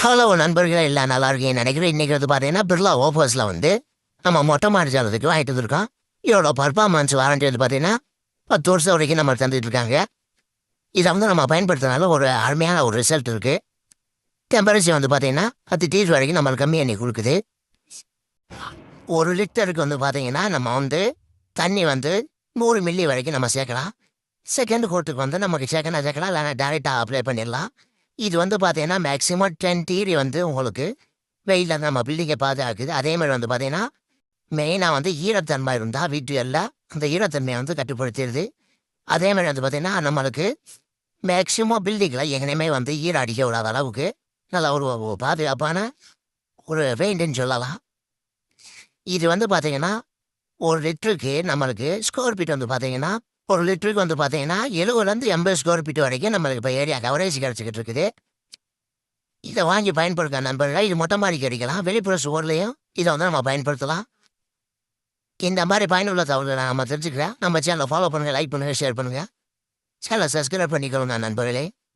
Hello நண்பர்களே எல்லாம் நல்லா இருக்கேன்னு நினைக்கிறேன். இன்றைக்கி வந்து பார்த்தீங்கன்னா பிர்லா ஆஃபர்ஸில் வந்து நம்ம மொட்டை மாடி ஜாலத்துக்கு வாங்கிட்டு வந்துருக்கோம். இதோட பர்ஃபார்மன்ஸ் வாரண்டி வந்து பார்த்தீங்கன்னா 10 வருஷம் வரைக்கும் நம்ம தந்துட்டு இருக்காங்க. இதை வந்து நம்ம பயன்படுத்தினால ஒரு அருமையான ஒரு ரிசல்ட் இருக்குது. டெம்பரேச்சர் வந்து பார்த்தீங்கன்னா 10 டிகிரி வரைக்கும் நம்மளுக்கு கம்மி பண்ணி கொடுக்குது. 1 லிட்டருக்கு வந்து பார்த்தீங்கன்னா நம்ம வந்து தண்ணி வந்து 100 மில்லி வரைக்கும் நம்ம சேர்க்கலாம். செகண்ட் கோட்டுக்கு வந்து நமக்கு சேர்க்கலாம், இல்லைனா டேரெக்டாக அப்ளை பண்ணிடலாம். இது வந்து பார்த்தீங்கன்னா மேக்ஸிமம் 10 டிகிரி வந்து உங்களுக்கு வெயிலில் நம்ம பில்டிங்கை பாதுகாக்குது. அதேமாதிரி வந்து பார்த்தீங்கன்னா மெயினாக வந்து ஈரத்தன்மை இருந்தால் வீட்டு எல்லாம் அந்த ஈரத்தன்மையை வந்து கட்டுப்படுத்திடுது. அதேமாதிரி வந்து பார்த்தீங்கன்னா நம்மளுக்கு மேக்ஸிமம் பில்டிங்கில் எங்கேயுமே வந்து ஈரம் அடிக்க விடாத அளவுக்கு நல்ல ஒரு பாதுகாப்பான ஒரு பெயிண்ட்டுன்னு சொல்லலாம். இது வந்து பார்த்தீங்கன்னா 1 லிட்டருக்கு நம்மளுக்கு ஸ்கொயர் ஃபீட் வந்து பார்த்தீங்கன்னா 1 லிட்டருக்கு வந்து பார்த்தீங்கன்னா 70லேருந்து 80 ஸ்கொயர் ஃபீட் வரைக்கும் நம்மளுக்கு இப்போ ஏரியா கவரேஜ் கிடச்சிக்கிட்டு இருக்குது. இதை வாங்கி பயன்படுத்த நண்பர்கள் இது மொட்டை மாடிக்கு அடிக்கலாம், வெளிப்புற சுவர்லையும் இதை வந்து நம்ம பயன்படுத்தலாம். இந்த மாதிரி பயனுள்ள தகவல்களை நம்ம தெரிஞ்சுக்கிறேன். நம்ம சேனலை ஃபாலோ பண்ணுங்கள், லைக் பண்ணுங்கள், ஷேர் பண்ணுங்கள், சேனலை சப்ஸ்கிரைப் பண்ணிக்கொள்ளுங்க நண்பர்களே.